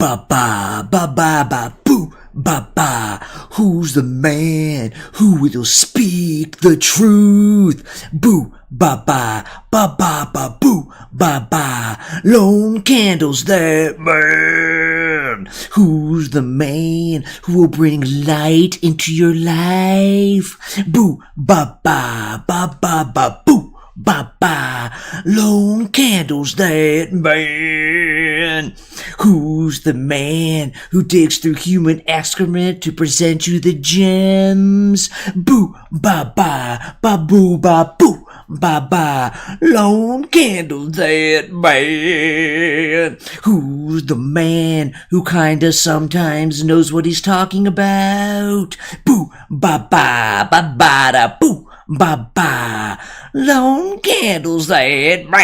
ba ba ba ba ba boo ba ba. Who's the man who will speak the truth? Boo ba ba ba ba ba boo ba ba. Lone candles that burn. Who's the man who will bring light into your life? Boo ba ba ba ba ba boo. Ba-ba, lone candles that burn. Who's the man who digs through human excrement to present you the gems? Boo, ba-ba, ba-boo, ba-boo, ba-ba, lone candles that burn. Who's the man who kinda sometimes knows what he's talking about? Boo, ba-ba, ba-ba-da-boo. Ba-ba, lone candles that burn.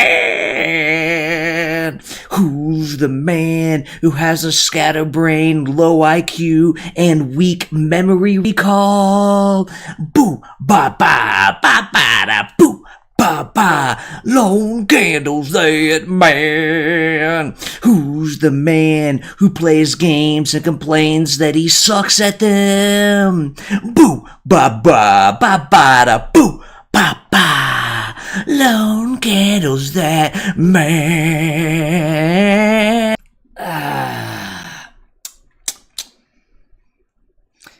Who's the man who has a scatterbrained, low IQ, and weak memory recall? Boo, ba-ba, ba-ba-da-boo. Ba-ba, lone candles that burn. Who's the man who plays games and complains that he sucks at them? Boo, ba-ba, ba-ba-da-boo. Ba-ba, lone candles that burn.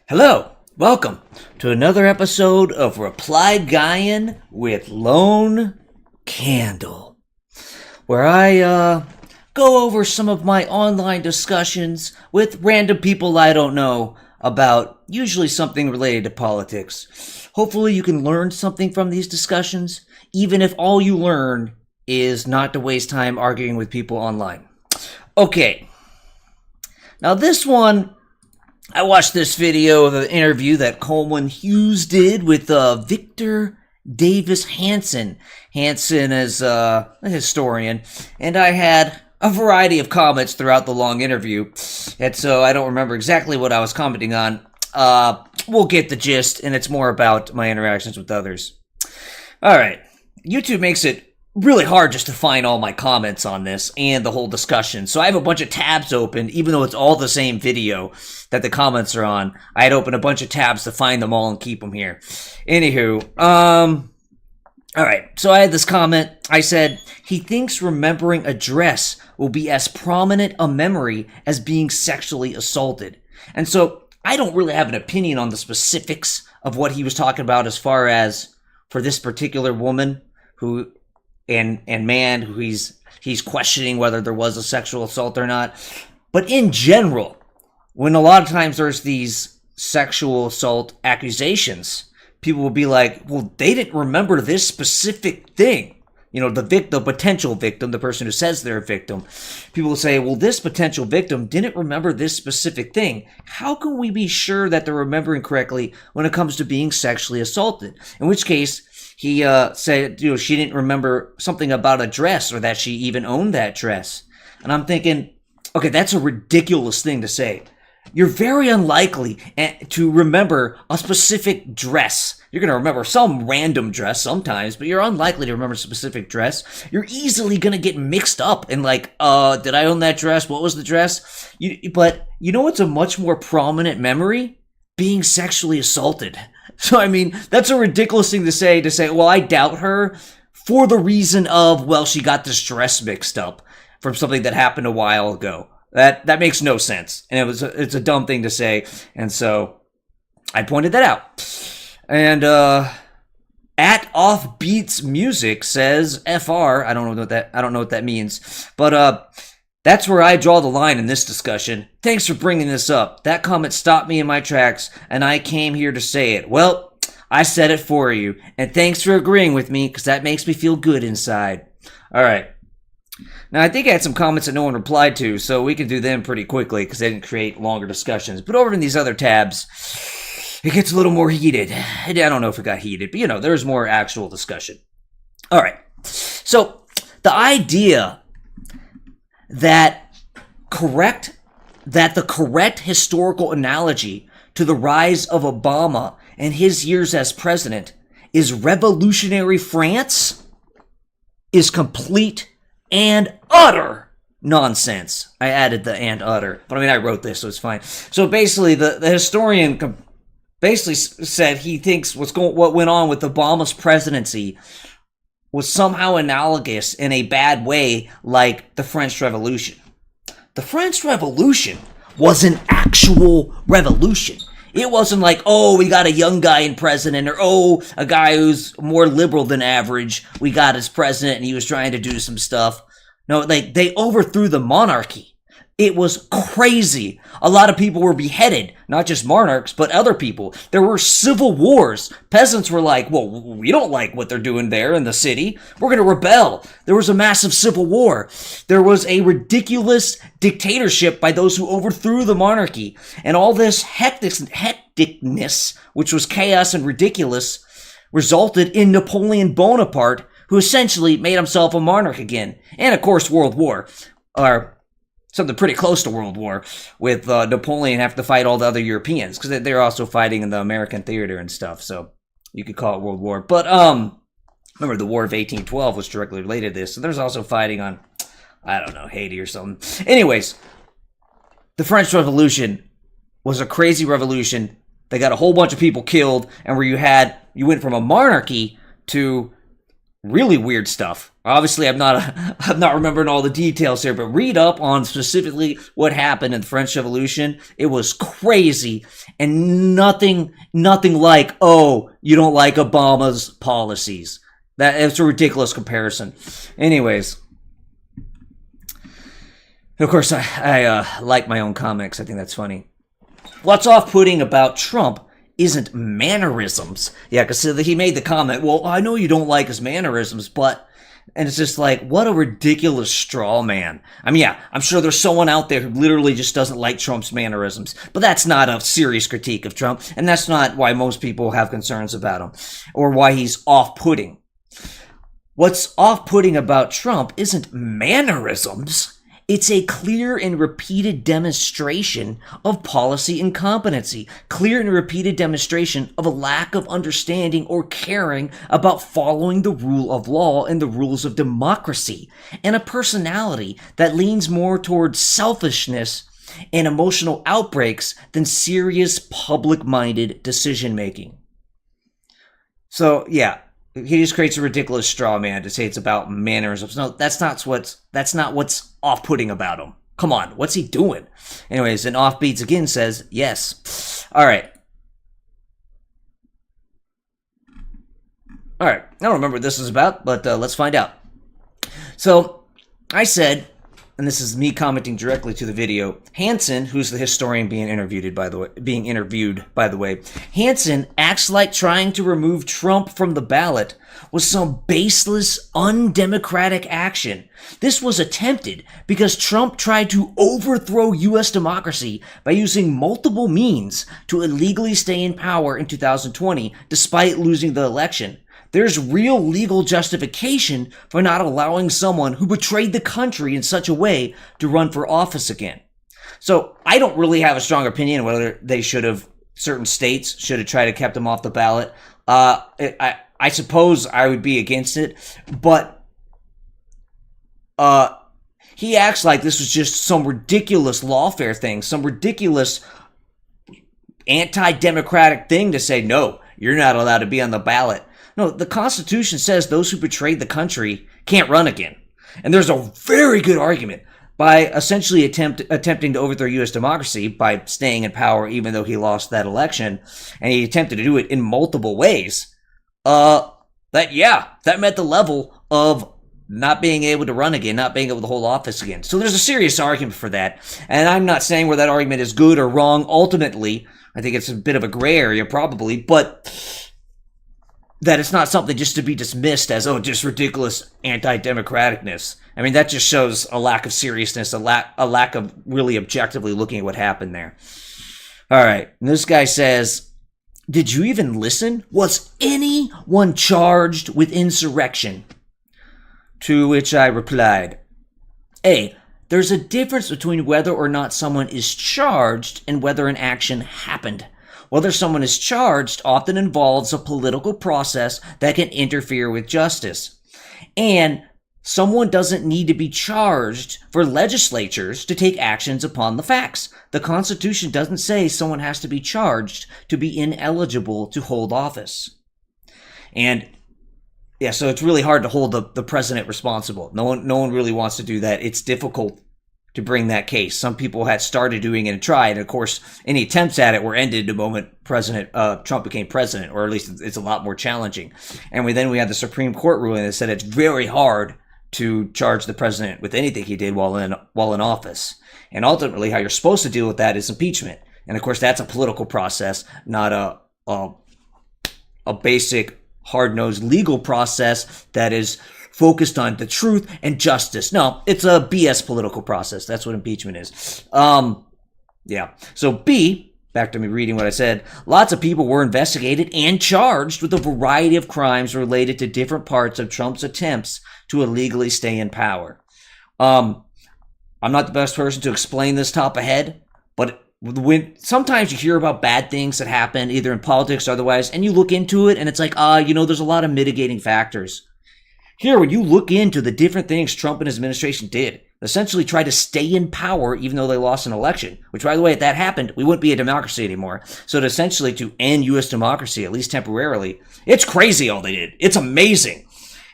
Hello, welcome to another episode of Replied Guyan with Lone Candle, where I go over some of my online discussions with random people I don't know about usually something related to politics. Hopefully you can learn something from these discussions, even if all you learn is not to waste time arguing with people online. Okay, now this one, I watched this video of an interview that Coleman Hughes did with Victor Davis Hanson. Hanson is a historian, and I had a variety of comments throughout the long interview, and so I don't remember exactly what I was commenting on. We'll get the gist, and it's more about my interactions with others. Alright, YouTube makes it really hard just to find all my comments on this and the whole discussion. So I have a bunch of tabs open, even though it's all the same video that the comments are on. I had opened a bunch of tabs to find them all and keep them here. Anywho, alright, so I had this comment. I said, he thinks remembering a dress will be as prominent a memory as being sexually assaulted. And so I don't really have an opinion on the specifics of what he was talking about as far as for this particular woman who and man who he's questioning whether there was a sexual assault or not. But in general, when a lot of times there's these sexual assault accusations, people will be like, well, they didn't remember this specific thing. You know, the potential victim, the person who says they're a victim. People will say, well, this potential victim didn't remember this specific thing. How can we be sure that they're remembering correctly when it comes to being sexually assaulted? In which case, he said, you know, she didn't remember something about a dress or that she even owned that dress. And I'm thinking, okay, that's a ridiculous thing to say. You're very unlikely to remember a specific dress. You're going to remember some random dress sometimes, but you're unlikely to remember a specific dress. You're easily going to get mixed up in like, did I own that dress? What was the dress? But you know what's a much more prominent memory? Being sexually assaulted. So, I mean, that's a ridiculous thing to say, well, I doubt her for the reason of, well, she got this dress mixed up from something that happened a while ago. That makes no sense. And it's a dumb thing to say. And so I pointed that out. And at Offbeats Music says FR. I don't know what that means. But that's where I draw the line in this discussion. Thanks for bringing this up. That comment stopped me in my tracks, and I came here to say it. Well, I said it for you. And thanks for agreeing with me, because that makes me feel good inside. All right. Now, I think I had some comments that no one replied to, so we can do them pretty quickly because they didn't create longer discussions. But over in these other tabs, it gets a little more heated. I don't know if it got heated, but, you know, there's more actual discussion. All right. So the idea that the correct historical analogy to the rise of Obama and his years as president is revolutionary France is complete and utter nonsense. I added the and utter, but I mean, I wrote this, so it's fine. So basically, the historian basically said he thinks what went on with Obama's presidency was somehow analogous in a bad way, like the French Revolution. The French Revolution was an actual revolution. It wasn't like, oh, we got a young guy in president, or oh, a guy who's more liberal than average, we got as president and he was trying to do some stuff. No, they overthrew the monarchy. It was crazy. A lot of people were beheaded, not just monarchs, but other people. There were civil wars. Peasants were like, well, we don't like what they're doing there in the city. We're going to rebel. There was a massive civil war. There was a ridiculous dictatorship by those who overthrew the monarchy. And all this hecticness, which was chaos and ridiculous, resulted in Napoleon Bonaparte, who essentially made himself a monarch again. And of course, World War, or something pretty close to World War, with Napoleon having to fight all the other Europeans, because they're also fighting in the American theater and stuff, so you could call it World War. But remember, the War of 1812 was directly related to this, so there's also fighting on, I don't know, Haiti or something. Anyways, the French Revolution was a crazy revolution. They got a whole bunch of people killed, and where you went from a monarchy to really weird stuff. Obviously, I'm not remembering all the details here, but read up on specifically what happened in the French Revolution. It was crazy, and nothing like, oh, you don't like Obama's policies. It's a ridiculous comparison. Anyways, of course, I like my own comics. I think that's funny. What's off-putting about Trump isn't mannerisms. Yeah, because he made the comment, well, I know you don't like his mannerisms, but... And it's just like, what a ridiculous straw man. I mean, yeah, I'm sure there's someone out there who literally just doesn't like Trump's mannerisms. But that's not a serious critique of Trump. And that's not why most people have concerns about him. Or why he's off-putting. What's off-putting about Trump isn't mannerisms. It's a clear and repeated demonstration of policy incompetency, clear and repeated demonstration of a lack of understanding or caring about following the rule of law and the rules of democracy, and a personality that leans more towards selfishness and emotional outbreaks than serious public-minded decision-making. So, yeah. He just creates a ridiculous straw man to say it's about mannerisms. No, that's not what's off-putting about him. Come on, what's he doing? Anyways, and Offbeats again says yes. All right. I don't remember what this is about, but let's find out. So I said, and this is me commenting directly to the video, Hansen, who's the historian being interviewed, by the way, Hansen acts like trying to remove Trump from the ballot was some baseless, undemocratic action. This was attempted because Trump tried to overthrow U.S. democracy by using multiple means to illegally stay in power in 2020, despite losing the election. There's real legal justification for not allowing someone who betrayed the country in such a way to run for office again. So I don't really have a strong opinion whether certain states should have tried to kept him off the ballot. I suppose I would be against it, but he acts like this was just some ridiculous lawfare thing, some ridiculous anti-democratic thing to say, no, you're not allowed to be on the ballot. No, the Constitution says those who betrayed the country can't run again. And there's a very good argument by essentially attempting to overthrow U.S. democracy by staying in power even though he lost that election, and he attempted to do it in multiple ways, that met the level of not being able to run again, not being able to hold office again. So there's a serious argument for that, and I'm not saying where that argument is good or wrong ultimately. I think it's a bit of a gray area probably, but that it's not something just to be dismissed as, oh, just ridiculous anti-democraticness. I mean, that just shows a lack of seriousness, a lack of really objectively looking at what happened there. All right, and this guy says, did you even listen? Was anyone charged with insurrection? To which I replied, A, there's a difference between whether or not someone is charged and whether an action happened. Whether someone is charged often involves a political process that can interfere with justice. And someone doesn't need to be charged for legislatures to take actions upon the facts. The Constitution doesn't say someone has to be charged to be ineligible to hold office. And yeah, so it's really hard to hold the president responsible. No one really wants to do that. It's difficult to bring that case. Some people had started doing it and tried. And of course, any attempts at it were ended the moment Trump became president, or at least it's a lot more challenging. And then we had the Supreme Court ruling that said it's very hard to charge the president with anything he did while in office. And ultimately, how you're supposed to deal with that is impeachment. And of course, that's a political process, not a basic, hard-nosed legal process that is focused on the truth and justice. No, it's a BS political process. That's what impeachment is. Yeah. So B, back to me reading what I said, lots of people were investigated and charged with a variety of crimes related to different parts of Trump's attempts to illegally stay in power. I'm not the best person to explain this top ahead, but when sometimes you hear about bad things that happen either in politics or otherwise, and you look into it and it's like, there's a lot of mitigating factors. Here, when you look into the different things Trump and his administration did, essentially tried to stay in power even though they lost an election, which, by the way, if that happened, we wouldn't be a democracy anymore. So essentially to end U.S. democracy, at least temporarily, it's crazy all they did. It's amazing.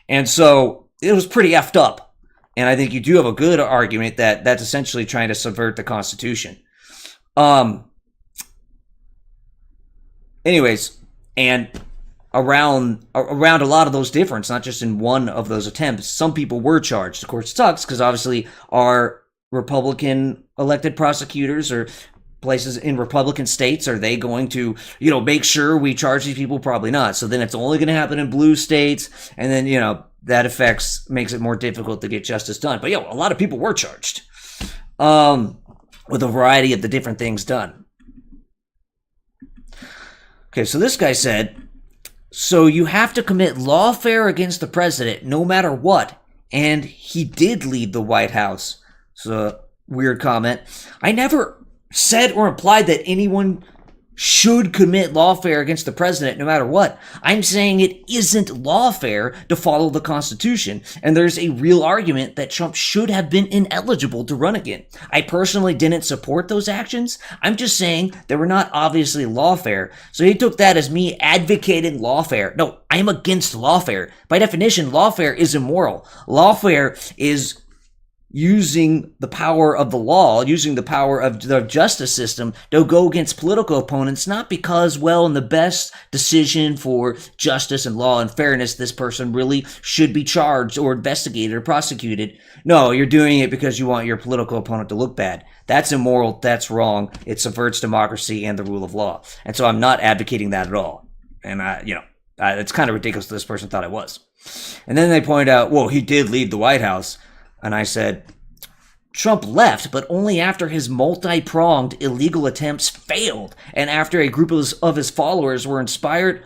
And so it was pretty effed up. And I think you do have a good argument that that's essentially trying to subvert the Constitution. Anyways, and around a lot of those difference, not just in one of those attempts, some people were charged. Of course, it sucks because obviously our Republican elected prosecutors or places in Republican states, are they going to, make sure we charge these people? Probably not. So then it's only going to happen in blue states. And then, that makes it more difficult to get justice done. But a lot of people were charged with a variety of the different things done. Okay, so this guy said, so you have to commit lawfare against the president no matter what. And he did leave the White House. It's a weird comment. I never said or implied that anyone should commit lawfare against the president no matter what. I'm saying it isn't lawfare to follow the Constitution, and there's a real argument that Trump should have been ineligible to run again. I personally didn't support those actions. I'm just saying they were not obviously lawfare, so he took that as me advocating lawfare. No, I am against lawfare. By definition, lawfare is immoral. Lawfare is using the power of the law, using the power of the justice system to go against political opponents, not because, in the best decision for justice and law and fairness, this person really should be charged or investigated or prosecuted. No, you're doing it because you want your political opponent to look bad. That's immoral. That's wrong. It subverts democracy and the rule of law. And so I'm not advocating that at all. And it's kind of ridiculous that this person thought I was. And then they point out, he did leave the White House. And I said, Trump left, but only after his multi-pronged illegal attempts failed, and after a group of his followers were inspired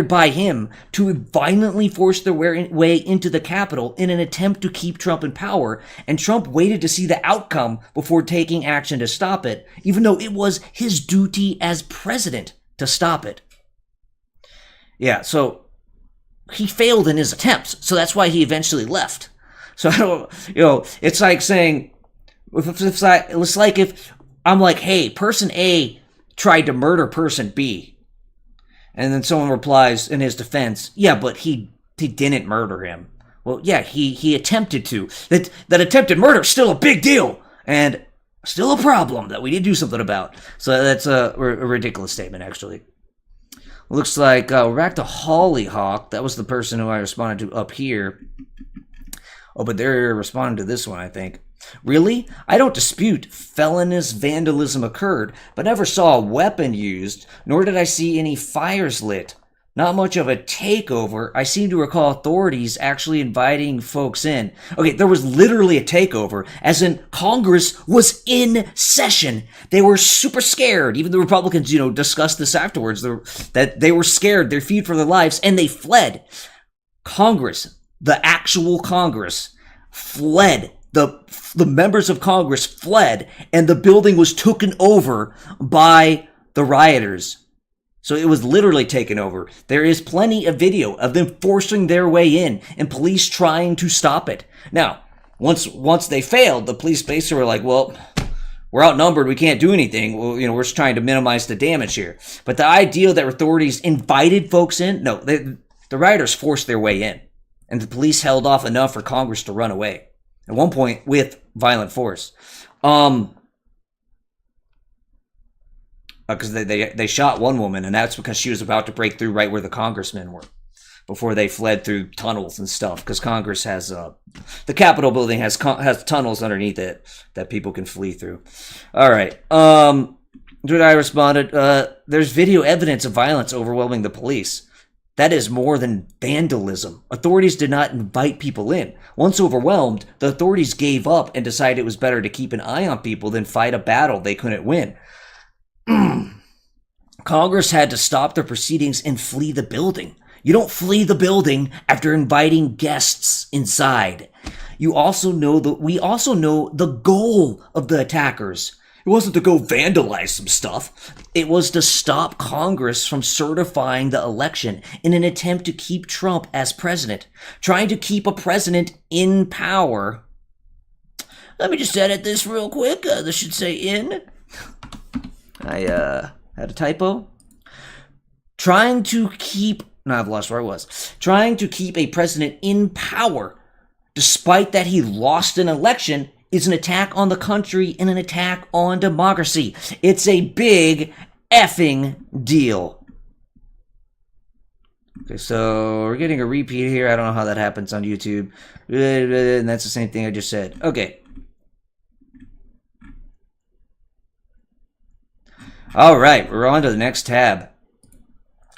by him to violently force their way into the Capitol in an attempt to keep Trump in power, and Trump waited to see the outcome before taking action to stop it, even though it was his duty as president to stop it. Yeah, so he failed in his attempts, so that's why he eventually left. So I don't, it's like saying, it's like if I'm like, hey, person A tried to murder person B, and then someone replies in his defense, yeah, but he didn't murder him. Well, yeah, he attempted to. That attempted murder is still a big deal, and still a problem that we need to do something about. So that's a ridiculous statement, actually. Looks like we're back to Hollyhock. That was the person who I responded to up here. Oh, but they're responding to this one, I think. Really? I don't dispute felonious vandalism occurred, but never saw a weapon used, nor did I see any fires lit. Not much of a takeover. I seem to recall authorities actually inviting folks in. Okay, there was literally a takeover, as in Congress was in session. They were super scared. Even the Republicans, discussed this afterwards, that they were scared, they feared for their lives, and they fled. Congress, the actual Congress, fled. The members of Congress fled, and the building was taken over by the rioters. So it was literally taken over. There is plenty of video of them forcing their way in and police trying to stop it. Now, once they failed, the police basically were like, well, we're outnumbered. We can't do anything. Well, we're just trying to minimize the damage here. But the idea that authorities invited folks in, no, the rioters forced their way in. And the police held off enough for Congress to run away. At one point, with violent force. Because they shot one woman, and that's because she was about to break through right where the congressmen were before they fled through tunnels and stuff. Because Congress has the Capitol building has tunnels underneath it that people can flee through. All right. I responded, there's video evidence of violence overwhelming the police. That is more than vandalism. Authorities did not invite people in. Once overwhelmed, the authorities gave up and decided it was better to keep an eye on people than fight a battle they couldn't win. Congress had to stop the proceedings and flee the building. You don't flee the building after inviting guests inside. We also know the goal of the attackers. It wasn't to go vandalize some stuff. It was to stop Congress from certifying the election in an attempt to keep Trump as president. Trying to keep a president in power. Let me just edit this real quick. This should say in. I had a typo. Trying to keep a president in power, despite that he lost an election, is an attack on the country and an attack on democracy. It's a big effing deal. Okay, so we're getting a repeat here. I don't know how that happens on YouTube. And that's the same thing I just said. Okay. All right, we're on to the next tab.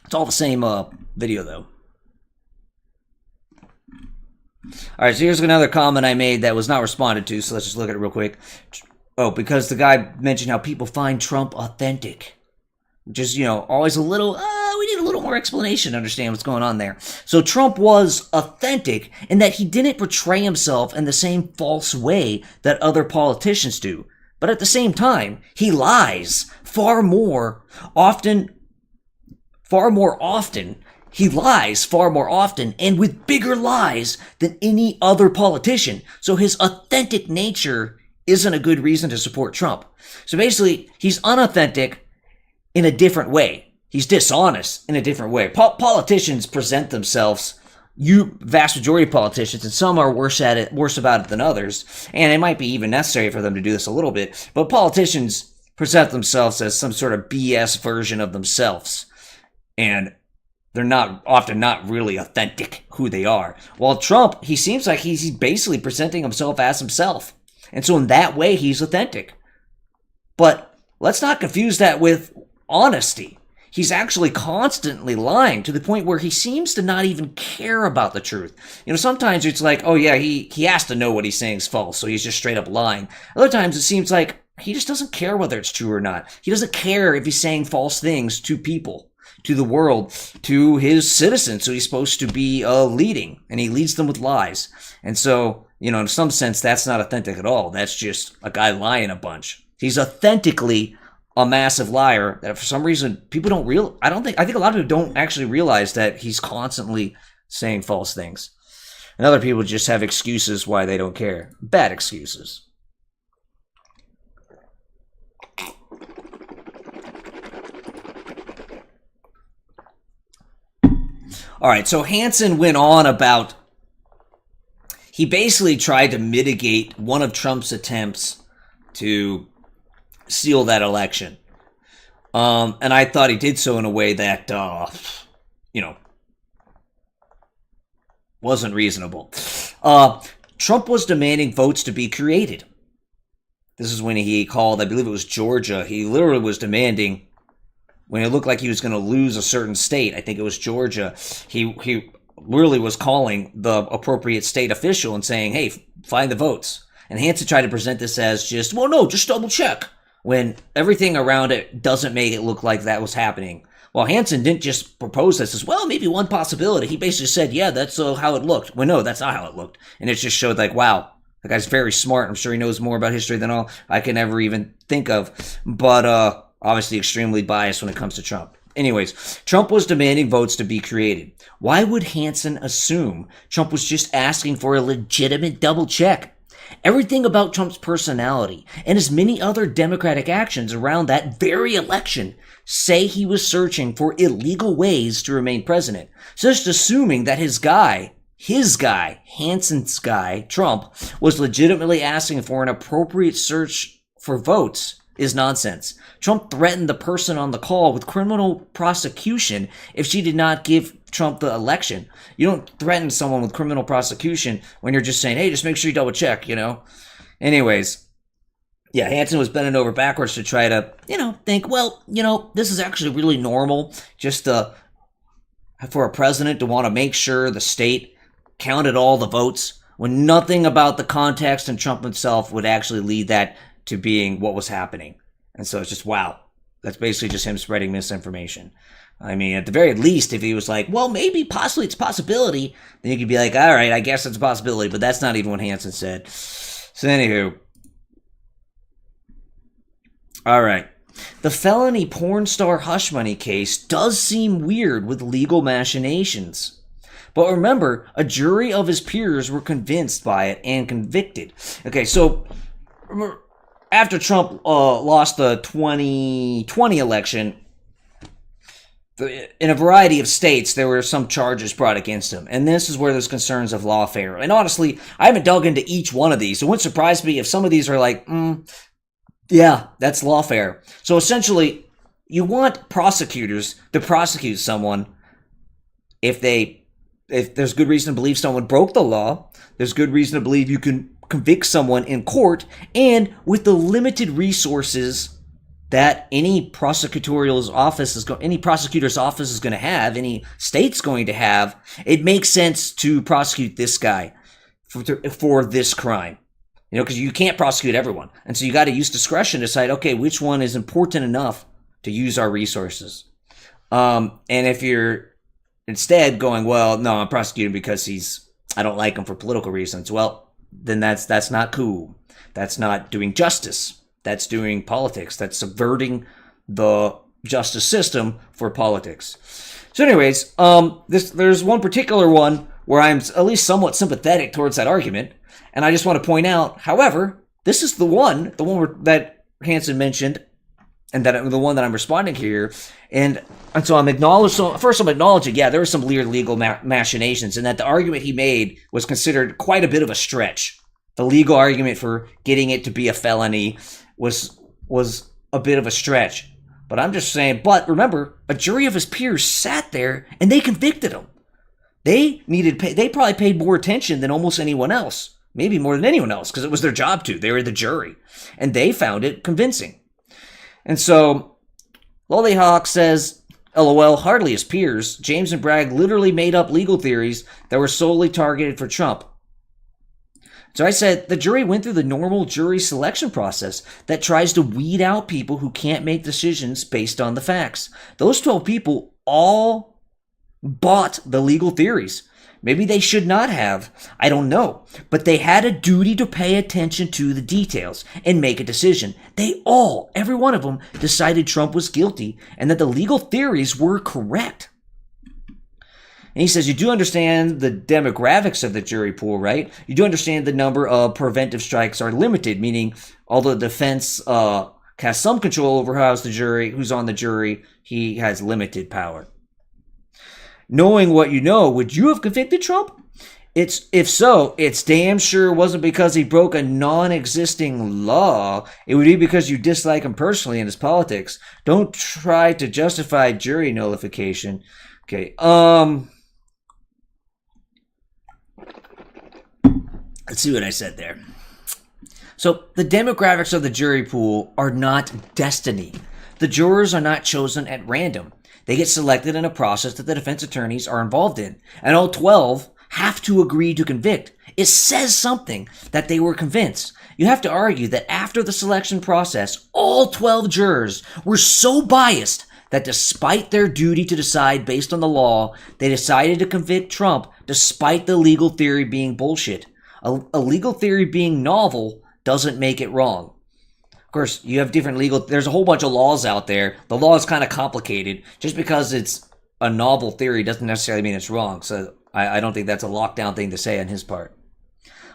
It's all the same video, though. All right, so here's another comment I made that was not responded to, so let's just look at it real quick. Oh, because the guy mentioned how people find Trump authentic. Which is, always a little, we need a little more explanation to understand what's going on there. So Trump was authentic in that he didn't portray himself in the same false way that other politicians do. But at the same time, he lies far more often. He lies far more often and with bigger lies than any other politician. So his authentic nature isn't a good reason to support Trump. So basically, he's unauthentic in a different way. He's dishonest in a different way. Politicians present themselves, vast majority of politicians, and some are worse about it than others, and it might be even necessary for them to do this a little bit, but politicians present themselves as some sort of BS version of themselves, and they're often not really authentic who they are. While Trump, he seems like he's basically presenting himself as himself, and so in that way, he's authentic. But let's not confuse that with honesty. He's actually constantly lying to the point where he seems to not even care about the truth. Sometimes it's like, oh yeah, he has to know what he's saying is false, so he's just straight up lying. Other times it seems like he just doesn't care whether it's true or not. He doesn't care if he's saying false things to people, to the world, to his citizens, so he's supposed to be leading, and he leads them with lies. And so, in some sense, that's not authentic at all. That's just a guy lying a bunch. He's authentically a massive liar that for some reason people don't I think a lot of people don't actually realize that he's constantly saying false things. And other people just have excuses why they don't care. Bad excuses. All right, so Hansen went on about, he basically tried to mitigate one of Trump's attempts to seal that election. And I thought he did so in a way that, wasn't reasonable. Trump was demanding votes to be created. This is when he called, I believe it was Georgia. He literally was demanding, when it looked like he was going to lose a certain state, I think it was Georgia, he really was calling the appropriate state official and saying, hey, find the votes. And Hansen tried to present this as just double check, when everything around it doesn't make it look like that was happening. Well, Hansen didn't just propose this as, well, maybe one possibility. He basically said, yeah, that's how it looked. Well, no, that's not how it looked. And it just showed like, wow, the guy's very smart. I'm sure he knows more about history than I can ever even think of. But obviously extremely biased when it comes to Trump. Anyways, Trump was demanding votes to be created. Why would Hansen assume Trump was just asking for a legitimate double check? Everything about Trump's personality and his many other Democratic actions around that very election say he was searching for illegal ways to remain president. So just assuming that his guy, Hansen's guy, Trump, was legitimately asking for an appropriate search for votes is nonsense. Trump threatened the person on the call with criminal prosecution if she did not give Trump the election. You don't threaten someone with criminal prosecution when you're just saying, hey, just make sure you double check, Anyways, yeah, Hansen was bending over backwards to try to, think, well, this is actually really normal just for a president to want to make sure the state counted all the votes when nothing about the context and Trump himself would actually lead that to being what was happening. And so it's just, wow, that's basically just him spreading misinformation. I mean, at the very least, if he was like, well, maybe, possibly, it's a possibility, then you could be like, all right, I guess it's a possibility, but that's not even what Hansen said. So anywho. All right. The felony porn star hush money case does seem weird with legal machinations. But remember, a jury of his peers were convinced by it and convicted. Okay, so after Trump lost the 2020 election, in a variety of states, there were some charges brought against him. And this is where there's concerns of lawfare. And honestly, I haven't dug into each one of these. It wouldn't surprise me if some of these are like, yeah, that's lawfare. So essentially, you want prosecutors to prosecute someone if there's good reason to believe someone broke the law. There's good reason to believe you can convict someone in court, and with the limited resources that any prosecutor's office is going to have, any state's going to have, it makes sense to prosecute this guy for this crime. Because you can't prosecute everyone. And so you got to use discretion to decide, okay, which one is important enough to use our resources. And if you're instead going, well, no, I'm prosecuting because I don't like him for political reasons, well, then that's not cool. That's not doing justice. That's doing politics. That's subverting the justice system for politics. So anyways, there's one particular one where I'm at least somewhat sympathetic towards that argument. And I just want to point out, however, this is the one that Hansen mentioned, and the one that I'm responding here. And so I'm acknowledging, yeah, there were some weird legal machinations, and that the argument he made was considered quite a bit of a stretch. The legal argument for getting it to be a felony was a bit of a stretch. But I'm just saying, but remember, a jury of his peers sat there and they convicted him. They probably paid more attention than almost anyone else. Maybe more than anyone else, because it was their job to. They were the jury. And they found it convincing. And so, Lollyhawk says, LOL, hardly his peers. James and Bragg literally made up legal theories that were solely targeted for Trump. So I said, the jury went through the normal jury selection process that tries to weed out people who can't make decisions based on the facts. Those 12 people all bought the legal theories. Maybe they should not have. I don't know. But they had a duty to pay attention to the details and make a decision. Every one of them, decided Trump was guilty and that the legal theories were correct. And he says, you do understand the demographics of the jury pool, right? You do understand the number of preventive strikes are limited, meaning although the defense has some control over who's on the jury, he has limited power. Knowing what you know, would you have convicted Trump? If so, it's damn sure wasn't because he broke a non-existing law. It would be because you dislike him personally and his politics. Don't try to justify jury nullification. Okay, let's see what I said there. So the demographics of the jury pool are not destiny. The jurors are not chosen at random. They get selected in a process that the defense attorneys are involved in. And all 12 have to agree to convict. It says something that they were convinced. You have to argue that after the selection process, all 12 jurors were so biased that despite their duty to decide based on the law, they decided to convict Trump despite the legal theory being bullshit. A legal theory being novel doesn't make it wrong. Of course, you have different legal, there's a whole bunch of laws out there. The law is kind of complicated. Just because it's a novel theory doesn't necessarily mean it's wrong. So I don't think that's a lockdown thing to say on his part.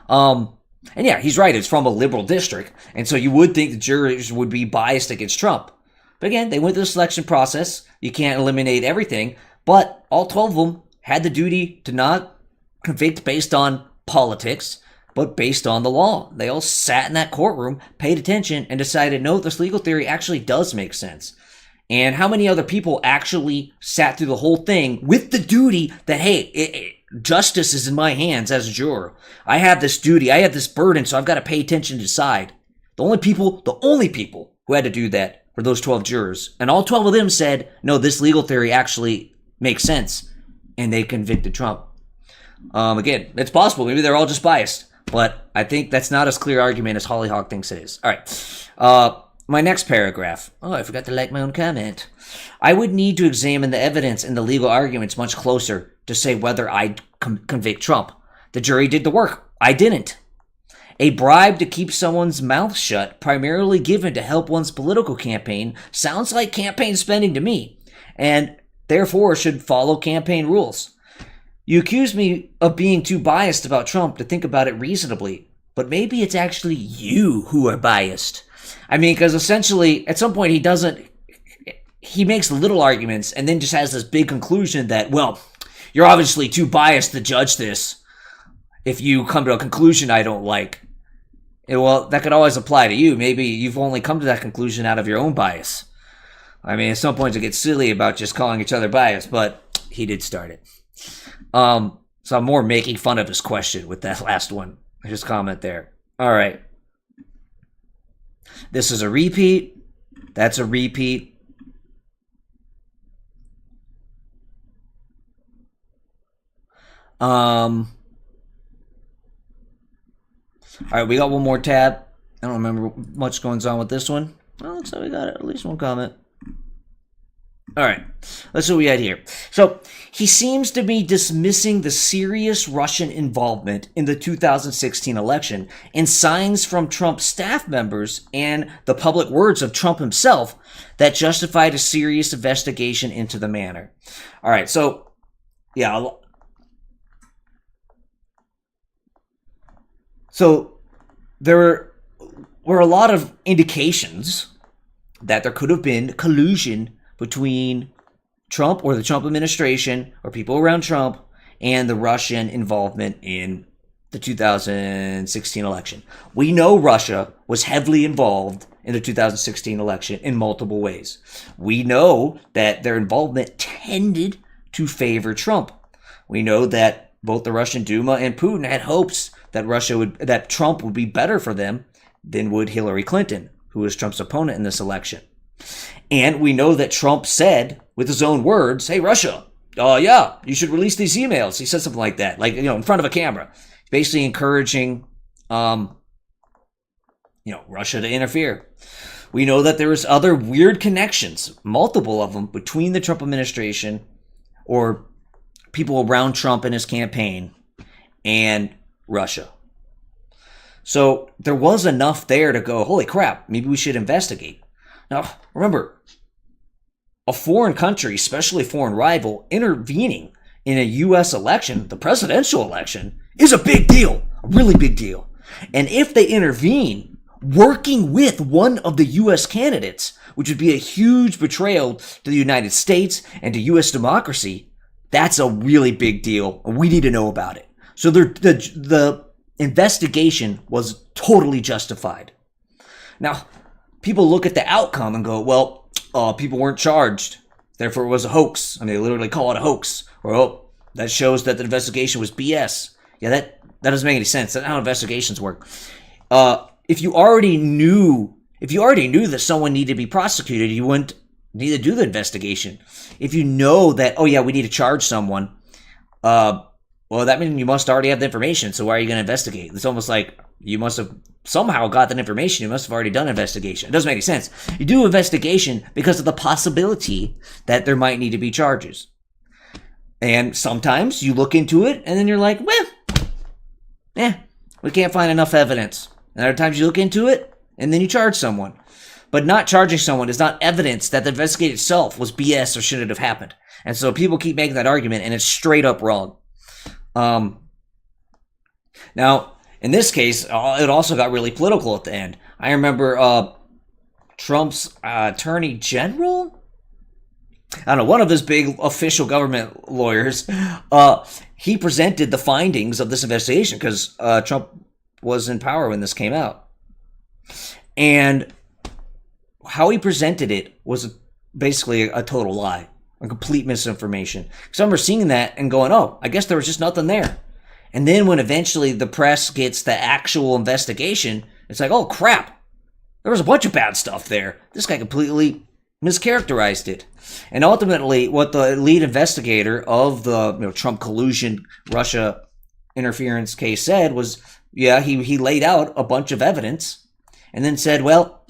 And yeah, he's right. It's from a liberal district. And so you would think the jurors would be biased against Trump. But again, they went through the selection process. You can't eliminate everything. But all 12 of them had the duty to not convict based on politics, but based on the law. They all sat in that courtroom, paid attention, and decided, no, this legal theory actually does make sense. And how many other people actually sat through the whole thing with the duty that, hey, justice is in my hands as a juror. I have this duty, I have this burden, so I've got to pay attention to decide. The only people who had to do that were those 12 jurors. And all 12 of them said, no, this legal theory actually makes sense. And they convicted Trump. Again, it's possible. Maybe they're all just biased. But I think that's not as clear argument as Hollyhock thinks it is. All right. My next paragraph. Oh, I forgot to like my own comment. I would need to examine the evidence and the legal arguments much closer to say whether I'd convict Trump. The jury did the work. I didn't. A bribe to keep someone's mouth shut, primarily given to help one's political campaign, sounds like campaign spending to me, and therefore should follow campaign rules. You accuse me of being too biased about Trump to think about it reasonably, but maybe it's actually you who are biased. I mean, because essentially, at some point he makes little arguments and then just has this big conclusion that, well, you're obviously too biased to judge this if you come to a conclusion I don't like. And, well, that could always apply to you. Maybe you've only come to that conclusion out of your own bias. I mean, at some point it gets silly about just calling each other biased, but he did start it. So I'm more making fun of his question with that last one. His comment there. All right. This is a repeat. That's a repeat. All right, we got one more tab. I don't remember much going on with this one. Well, looks like we got at least one comment. All right, let's see what we had here. So he seems to be dismissing the serious Russian involvement in the 2016 election and signs from Trump staff members and the public words of Trump himself that justified a serious investigation into the matter. All right, so yeah. So there were a lot of indications that there could have been collusion between Trump or the Trump administration or people around Trump and the Russian involvement in the 2016 election. We know Russia was heavily involved in the 2016 election in multiple ways. We know that their involvement tended to favor Trump. We know that both the Russian Duma and Putin had hopes that Trump would be better for them than would Hillary Clinton, who was Trump's opponent in this election. And we know that Trump said, with his own words, hey, Russia, yeah, you should release these emails. He said something like that, like, in front of a camera, basically encouraging, Russia to interfere. We know that there was other weird connections, multiple of them, between the Trump administration or people around Trump and his campaign and Russia. So there was enough there to go, holy crap, maybe we should investigate. Now, remember, a foreign country, especially a foreign rival, intervening in a U.S. election, the presidential election, is a big deal, a really big deal. And if they intervene, working with one of the U.S. candidates, which would be a huge betrayal to the United States and to U.S. democracy, that's a really big deal. We need to know about it. So the investigation was totally justified. Now, people look at the outcome and go, well, people weren't charged, therefore it was a hoax. I mean, they literally call it a hoax. Or, that shows that the investigation was BS. Yeah, that doesn't make any sense. That's not how investigations work. If you already knew that someone needed to be prosecuted, you wouldn't need to do the investigation. If you know that, oh yeah, we need to charge someone, well, that means you must already have the information, so why are you going to investigate? It's almost like you must have somehow got that information. You must have already done an investigation. It doesn't make any sense. You do investigation because of the possibility that there might need to be charges. And sometimes you look into it, and then you're like, well, we can't find enough evidence. And other times you look into it, and then you charge someone. But not charging someone is not evidence that the investigation itself was BS or shouldn't have happened. And so people keep making that argument, and it's straight up wrong. Now, in this case, it also got really political at the end. I remember Trump's attorney general? I don't know, one of his big official government lawyers, he presented the findings of this investigation because Trump was in power when this came out. And how he presented it was basically a total lie, a complete misinformation. Because I remember seeing that and going, oh, I guess there was just nothing there. And then when eventually the press gets the actual investigation, it's like, oh, crap. There was a bunch of bad stuff there. This guy completely mischaracterized it. And ultimately, what the lead investigator of the Trump collusion, Russia interference case said was, yeah, he laid out a bunch of evidence and then said, well,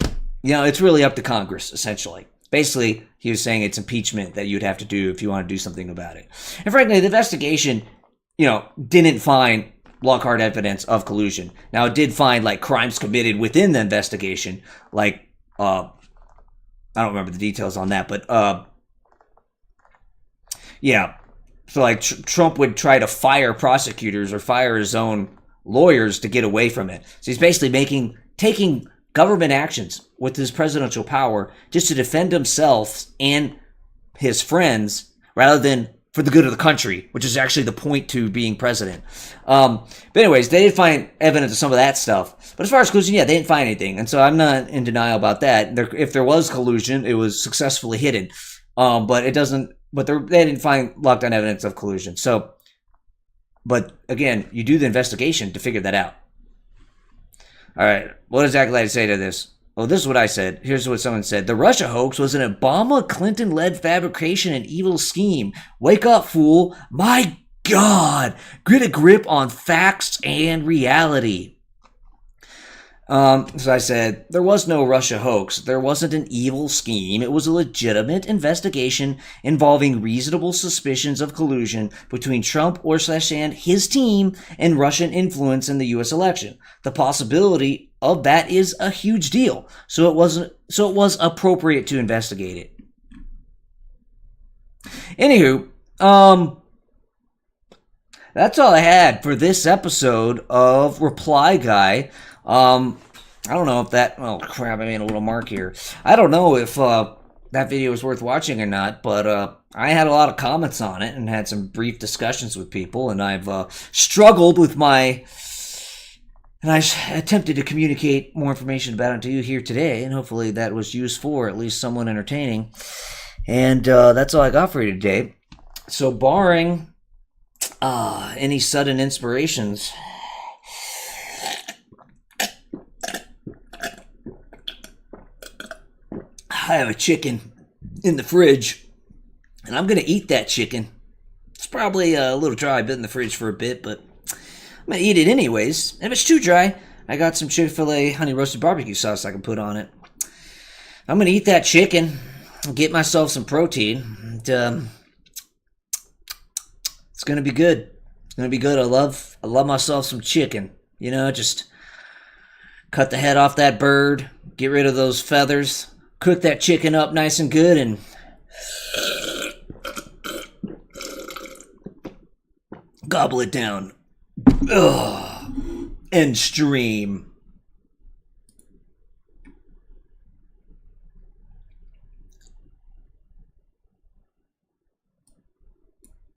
it's really up to Congress, essentially. Basically, he was saying it's impeachment that you'd have to do if you want to do something about it. And frankly, the investigation, didn't find hard evidence of collusion. Now, it did find, crimes committed within the investigation, I don't remember the details on that, but, yeah. So, Trump would try to fire prosecutors or fire his own lawyers to get away from it. So he's basically taking government actions with his presidential power just to defend himself and his friends rather than for the good of the country, which is actually the point to being president. But anyways, they did find evidence of some of that stuff. But as far as collusion, yeah, they didn't find anything. And so I'm not in denial about that. If there was collusion, it was successfully hidden. But they didn't find lockdown evidence of collusion. So, but again, you do the investigation to figure that out. All right, what does LCLive say to this? Well, this is what I said. Here's what someone said. The Russia hoax was an Obama-Clinton-led fabrication and evil scheme. Wake up, fool. My God. Get a grip on facts and reality. So I said, there was no Russia hoax. There wasn't an evil scheme. It was a legitimate investigation involving reasonable suspicions of collusion between Trump and his team and Russian influence in the U.S. election. The possibility of that is a huge deal. So it was appropriate to investigate it. Anywho, that's all I had for this episode of Reply Guy. I don't know if that... Oh, crap, I made a little mark here. I don't know if that video was worth watching or not, but I had a lot of comments on it and had some brief discussions with people, and I've struggled with my... And I attempted to communicate more information about it to you here today, and hopefully that was used for at least somewhat entertaining. And that's all I got for you today. So barring any sudden inspirations... I have a chicken in the fridge, and I'm going to eat that chicken. It's probably a little dry, been in the fridge for a bit, but I'm going to eat it anyways. And if it's too dry, I got some Chick-fil-A honey roasted barbecue sauce I can put on it. I'm going to eat that chicken, get myself some protein, and it's going to be good. It's going to be good. I love myself some chicken. Just cut the head off that bird, get rid of those feathers, cook that chicken up nice and good, and gobble it down. Ugh. End stream.